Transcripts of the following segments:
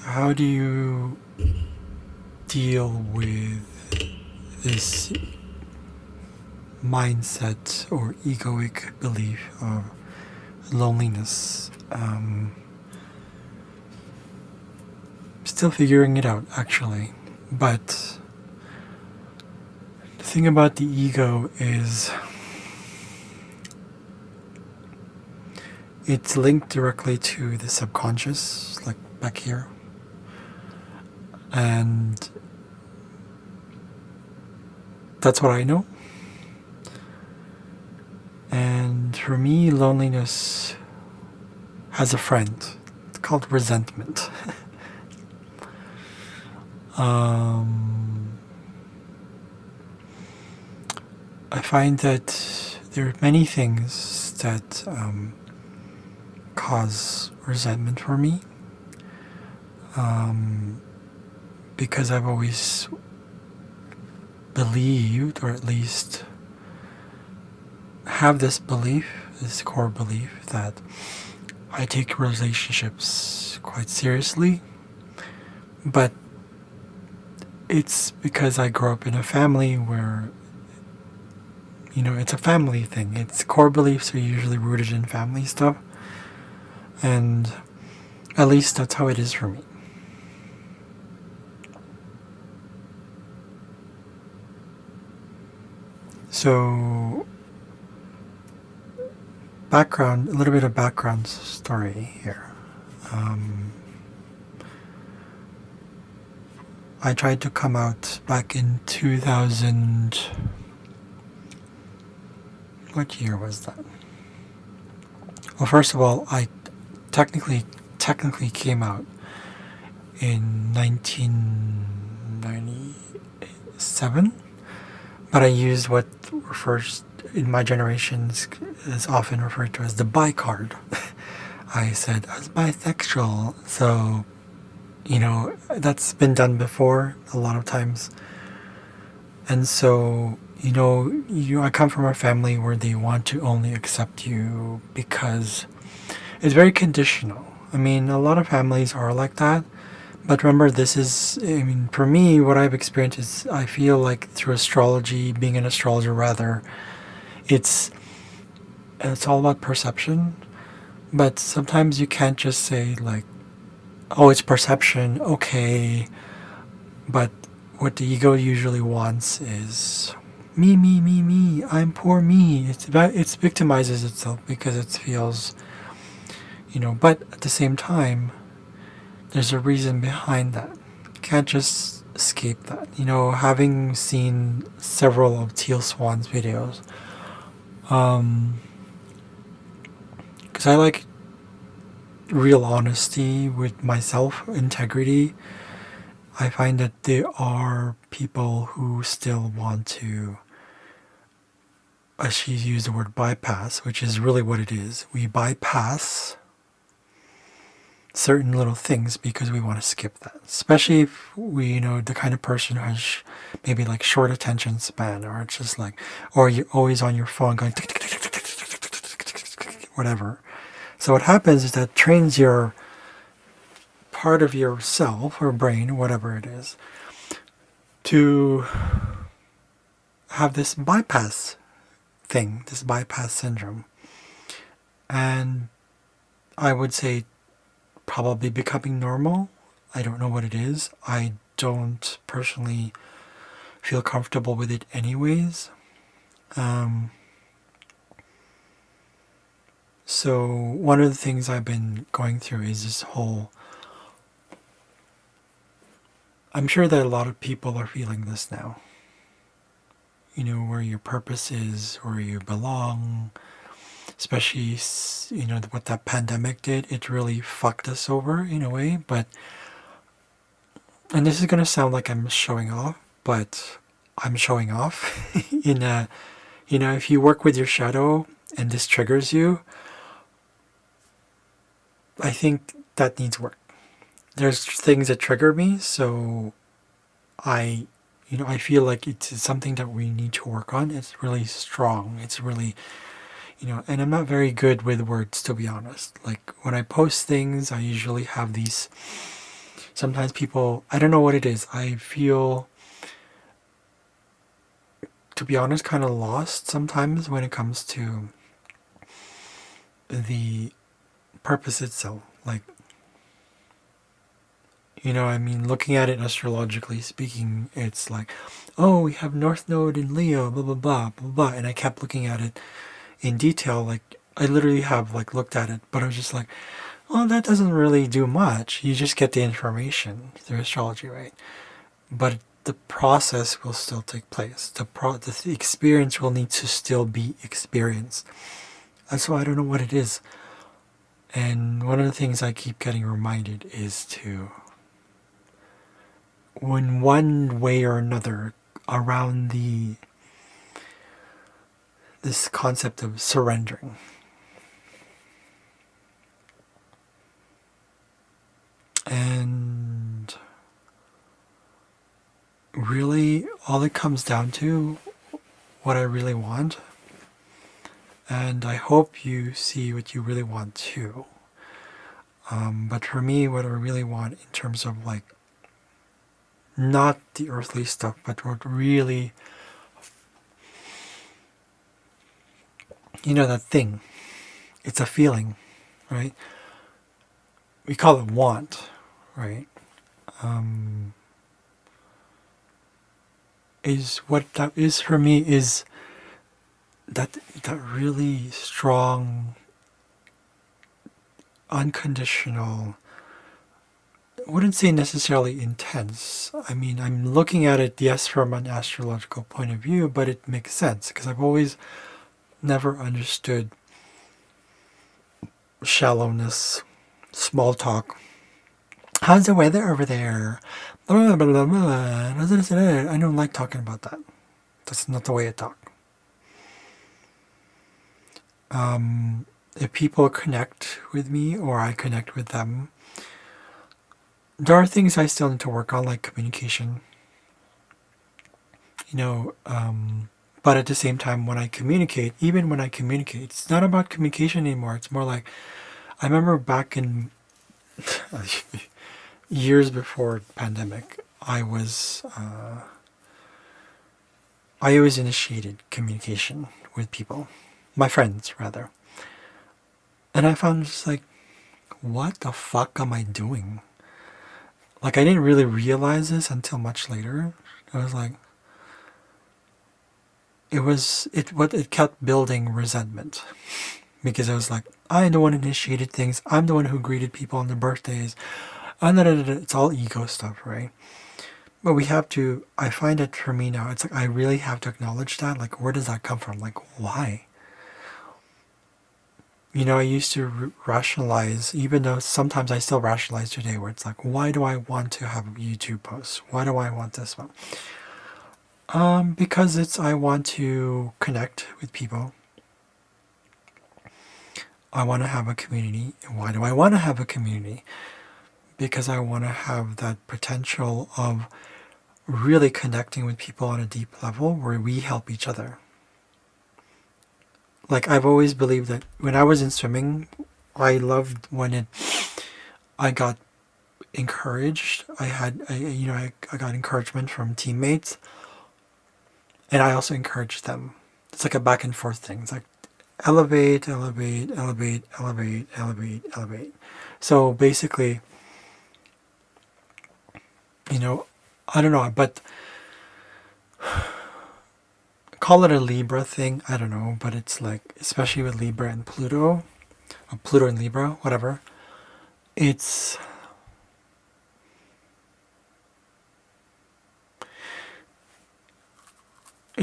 how do you deal with this mindset or egoic belief of loneliness? Still figuring it out, actually. But the thing about the ego is it's linked directly to the subconscious, like back here. And that's what I know. And for me, loneliness has a friend. It's called resentment. I find that there are many things that cause resentment for me, because I've always believed, or at least have this belief, this core belief, that I take relationships quite seriously, but it's because I grew up in a family where, it's a family thing. It's core beliefs are usually rooted in family stuff, and at least that's how it is for me. So, a little bit of background story here. I tried to come out back in 2000. What year was that? Well, first of all, I technically came out in 1997, but I used what refers in my generations is often referred to as the bi card. I said I was bisexual, so that's been done before a lot of times. And so, I come from a family where they want to only accept you because it's very conditional. I mean, a lot of families are like that. But remember, for me, what I've experienced is I feel like through astrology, being an astrologer rather, it's all about perception. But sometimes you can't just say like, oh, it's perception, okay. But what the ego usually wants is me, I'm poor me. It victimizes itself because it feels, but at the same time, there's a reason behind that. You can't just escape that. Having seen several of Teal Swan's videos, because I like real honesty with myself, integrity. I find that there are people who still want to, she used the word bypass, which is really what it is. We bypass certain little things because we want to skip that. Especially if we, the kind of person who has maybe like short attention span, or it's just like, or you're always on your phone going whatever. So what happens is that trains your part of yourself or brain, whatever it is, to have this bypass thing, this bypass syndrome. And I would say probably becoming normal. I don't know what it is. I don't personally feel comfortable with it anyways. So one of the things I've been going through is this whole, I'm sure that a lot of people are feeling this now. Where your purpose is, where you belong, especially, what that pandemic did. It really fucked us over in a way, and this is going to sound like I'm showing off, but I'm showing off in a, if you work with your shadow and this triggers you, I think that needs work. There's things that trigger me, so I feel like it's something that we need to work on. It's really strong. It's really, and I'm not very good with words, to be honest. Like when I post things, I usually have these, Sometimes people, I don't know what it is. I feel, to be honest, kind of lost sometimes when it comes to the purpose itself. Like, I mean, looking at it astrologically speaking, it's like, oh, we have North Node in Leo, blah, blah, blah, blah, blah. And I kept looking at it in detail. Like, I literally have, like, looked at it, but I was just like, well, that doesn't really do much. You just get the information through astrology, right? But the process will still take place. The experience will need to still be experienced. That's why I don't know what it is. And one of the things I keep getting reminded is to, when one way or another, around this concept of surrendering. And really, all it comes down to, what I really want, and I hope you see what you really want too. But for me, what I really want in terms of like, not the earthly stuff, but what really, that thing. It's a feeling, right? We call it want, right? Is what that is for me is that really strong, unconditional, I wouldn't say necessarily intense. I mean, I'm looking at it, yes, from an astrological point of view, but it makes sense because I've always never understood shallowness, small talk. How's the weather over there? Blah, blah, blah, blah. I don't like talking about that. That's not the way I talk. If people connect with me or I connect with them, there are things I still need to work on, like communication. But at the same time, when I communicate, it's not about communication anymore. It's more like, I remember back in years before pandemic, I always initiated communication with people, my friends rather. And I found just like, what the fuck am I doing? Like, I didn't really realize this until much later. I was like, it kept building resentment. Because I was like, I'm the one who initiated things. I'm the one who greeted people on their birthdays. It's all ego stuff, right? But I find it for me now, it's like I really have to acknowledge that. Like, where does that come from? Like, why? I used to rationalize, even though sometimes I still rationalize today, where it's like, why do I want to have a YouTube post? Why do I want this one? Because I want to connect with people. I want to have a community. And why do I want to have a community? Because I want to have that potential of really connecting with people on a deep level where we help each other. Like, I've always believed that when I was in swimming, I loved when I got encouraged. I got encouragement from teammates, and I also encouraged them. It's like a back and forth thing. It's like elevate, elevate, elevate, elevate, elevate, elevate. So basically, I don't know, but call it a Libra thing. I don't know, but it's like, especially with Libra and Pluto, or Pluto and Libra, whatever. It's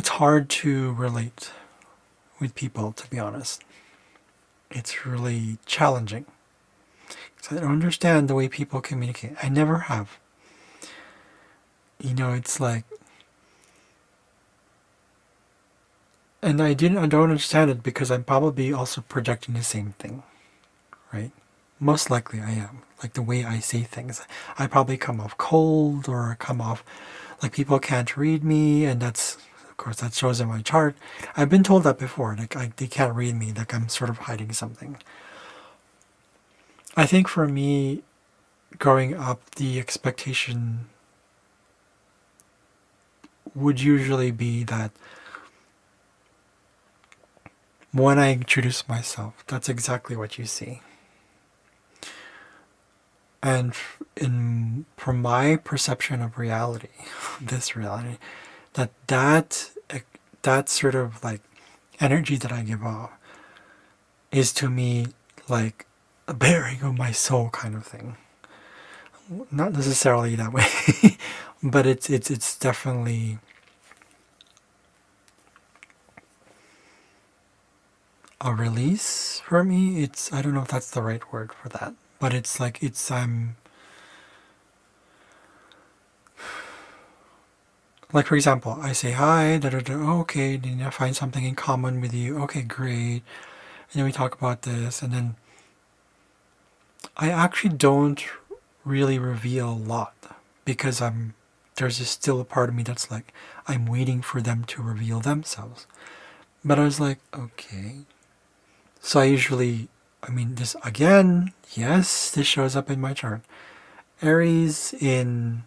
hard to relate with people, to be honest. It's really challenging. So I don't understand the way people communicate. I never have. It's like, and I don't understand it because I'm probably also projecting the same thing, right? Most likely I am. Like, the way I say things, I probably come off cold or come off like people can't read me, and that's, of course, that shows in my chart. I've been told that before, like they can't read me, like I'm sort of hiding something. I think for me, growing up, the expectation would usually be that when I introduce myself, that's exactly what you see. And from my perception of reality, this reality, that sort of like energy that I give off is to me like a bearing of my soul kind of thing. Not necessarily that way, but it's definitely a release for me. I don't know if that's the right word for that, but it's like I'm like, for example, I say hi, da da da. Oh, okay, then I find something in common with you. Okay, great. And then we talk about this, and then I actually don't really reveal a lot because there's just still a part of me that's like I'm waiting for them to reveal themselves. But I was like, okay. So this again, yes, this shows up in my chart. Aries in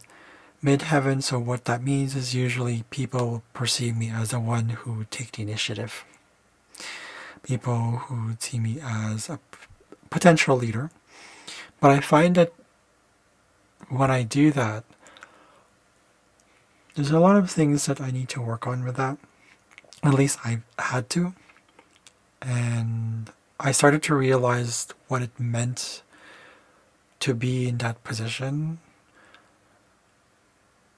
midheaven, so what that means is usually people perceive me as the one who take the initiative. People who see me as a potential leader. But I find that when I do that, there's a lot of things that I need to work on with that. At least I've had to. And I started to realize what it meant to be in that position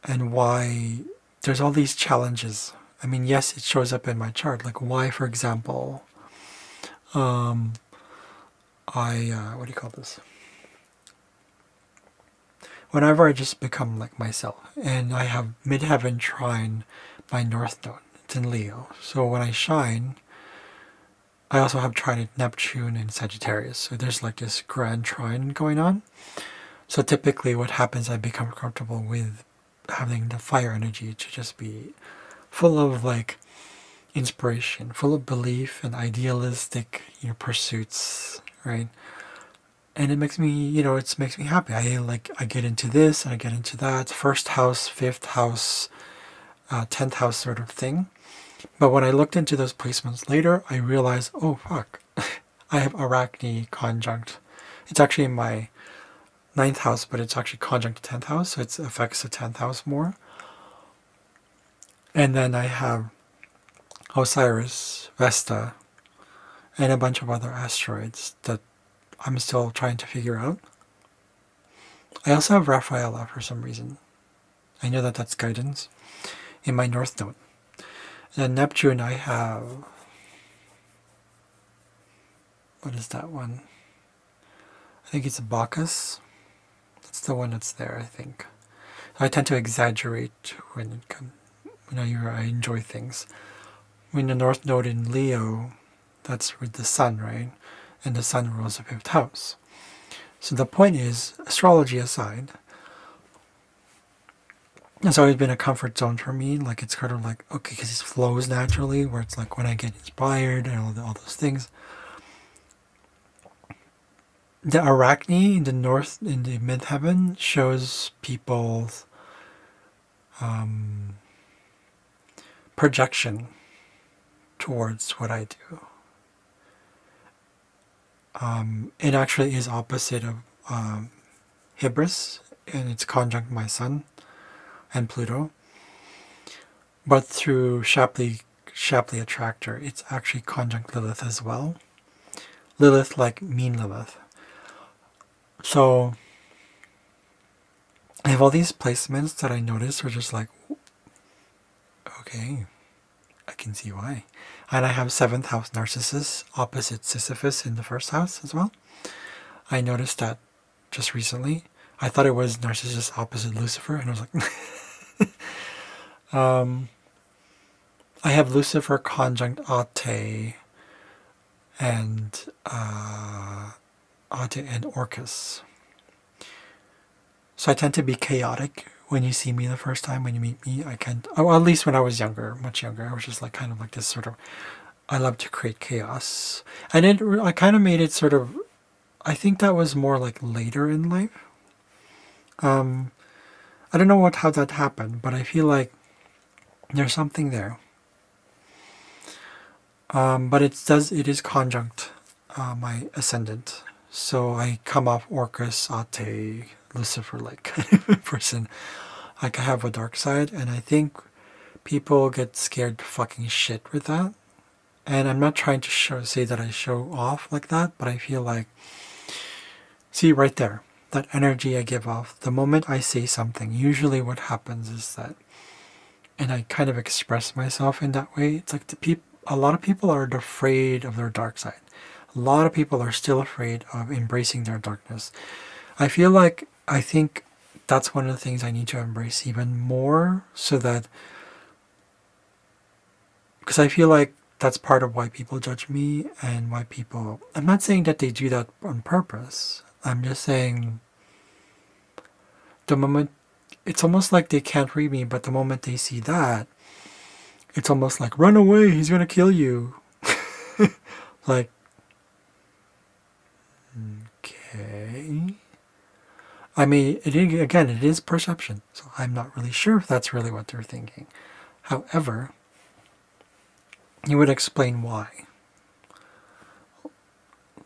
and why there's all these challenges. I mean, yes, it shows up in my chart. Like why, for example, what do you call this? Whenever I just become like myself, and I have midheaven trine my north node, it's in Leo. So when I shine, I also have trine at Neptune and Sagittarius. So there's like this grand trine going on. So typically what happens, I become comfortable with having the fire energy to just be full of like inspiration, full of belief and idealistic, pursuits, right? And it makes me, it makes me happy. I get into this and I get into that. First house, fifth house, 10th house sort of thing. But when I looked into those placements later, I realized, oh fuck, I have Arachne conjunct. It's actually in my 9th house, but it's actually conjunct the 10th house, so it affects the 10th house more. And then I have Osiris, Vesta, and a bunch of other asteroids that I'm still trying to figure out. I also have Raphaela for some reason. I know that that's guidance in my north node. And then Neptune, I have... What is that one? I think it's Bacchus. That's the one that's there, I think. I tend to exaggerate when I enjoy things. When the north node in Leo, that's with the sun, right? And the sun rules the 5th house. So the point is, astrology aside, it's always been a comfort zone for me. Like it's kind of like, okay, because it flows naturally, where it's like when I get inspired and all those things. The Arachne in the north, in the midheaven, shows people's projection towards what I do. It actually is opposite of Hybris, and it's conjunct my sun and Pluto. But through Shapley Attractor, it's actually conjunct Lilith as well. Lilith like mean Lilith. So I have all these placements that I noticed are just like, okay, I can see why. And I have 7th house Narcissus opposite Sisyphus in the 1st house as well. I noticed that just recently. I thought it was Narcissus opposite Lucifer, and I was like, I have Lucifer conjunct Ate and Orcus. So I tend to be chaotic when you see me the first time. When you meet me, I can't. Well, at least when I was younger, much younger, I was just like kind of like this sort of. I love to create chaos, and I kind of made it sort of. I think that was more like later in life. I don't know how that happened, but I feel like there's something there. But it is conjunct my ascendant. So I come off Orcus, Ate, Lucifer like kind of person. Like I have a dark side, and I think people get scared to fucking shit with that. And I'm not trying to say that I show off like that, but I feel like, see right there, that energy I give off, the moment I say something, usually what happens is that, and I kind of express myself in that way, it's like a lot of people are afraid of their dark side. A lot of people are still afraid of embracing their darkness. I think that's one of the things I need to embrace even more, so that, because I feel like that's part of why people judge me and why people, I'm not saying that they do that on purpose. I'm just saying the moment, it's almost like they can't read me, but the moment they see that, it's almost like, run away, he's going to kill you. Like, okay. I mean, again, it is perception, so I'm not really sure if that's really what they're thinking. However, you would explain why.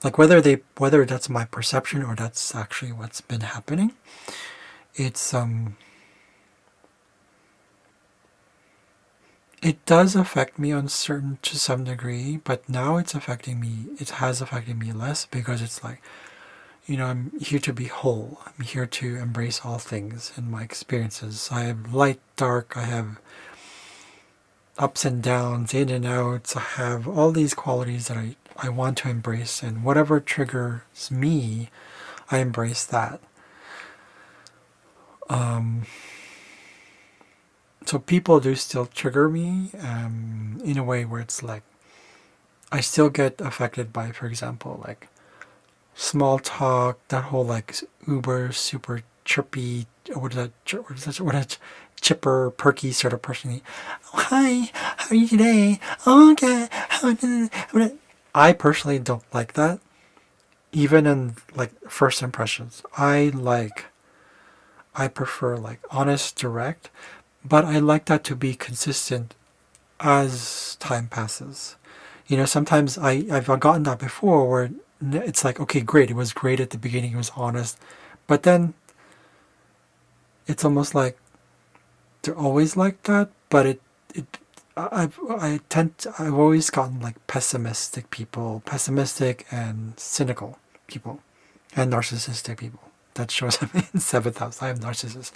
Like whether that's my perception or that's actually what's been happening. It's it does affect me to some degree, but now it's affecting me. It has affected me less, because it's like, I'm here to be whole. I'm here to embrace all things in my experiences. I have light, dark, I have ups and downs, in and outs. I have all these qualities that I want to embrace, and whatever triggers me, I embrace that. So people do still trigger me in a way where it's like, I still get affected by, for example, like small talk, that whole like uber super chirpy, what a chipper, perky sort of person. Oh, hi, how are you today? Oh, okay. I personally don't like that. Even in like first impressions, I prefer like honest, direct, but I like that to be consistent as time passes. Sometimes I've gotten that before, where it's like, okay, great, it was great at the beginning, it was honest, but then it's almost like they're always like that. But I've always gotten like pessimistic and cynical people, and narcissistic people. That shows up in seventh house. I have narcissists.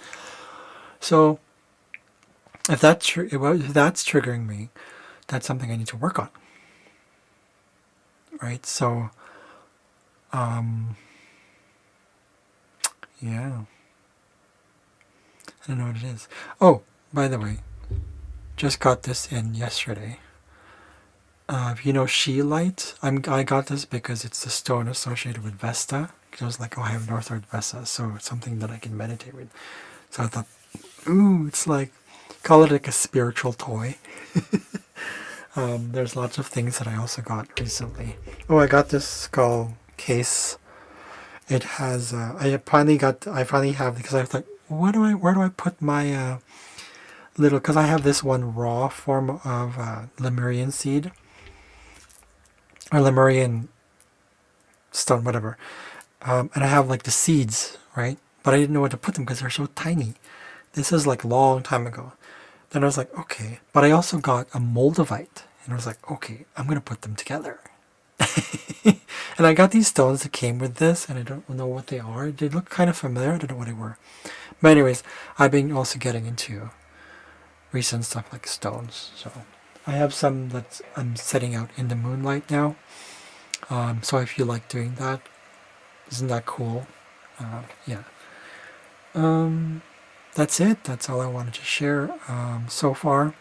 So if that's triggering me, that's something I need to work on. Right? So, yeah. I don't know what it is. Oh, by the way, just got this in yesterday. If you know She-Light, I got this because it's the stone associated with Vesta. I was like, oh, I have Northward Vesta, so it's something that I can meditate with. So I thought, ooh, it's like, call it like a spiritual toy. There's lots of things that I also got recently. Oh, I got this skull case. It has, I finally have, because I was like, where do I put my little, because I have this one raw form of Lemurian seed, or Lemurian stone, whatever. And I have like the seeds, right? But I didn't know where to put them because they're so tiny. This is like long time ago. Then I was like, okay. But I also got a moldavite. And I was like, okay, I'm going to put them together. And I got these stones that came with this, and I don't know what they are. They look kind of familiar. I don't know what they were. But anyways, I've been also getting into recent stuff like stones. So I have some that I'm setting out in the moonlight now. So I feel like doing that. Isn't that cool? Yeah. That's it. That's all I wanted to share so far.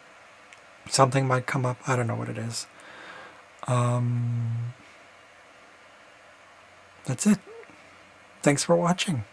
Something might come up. I don't know what it is. That's it. Thanks for watching.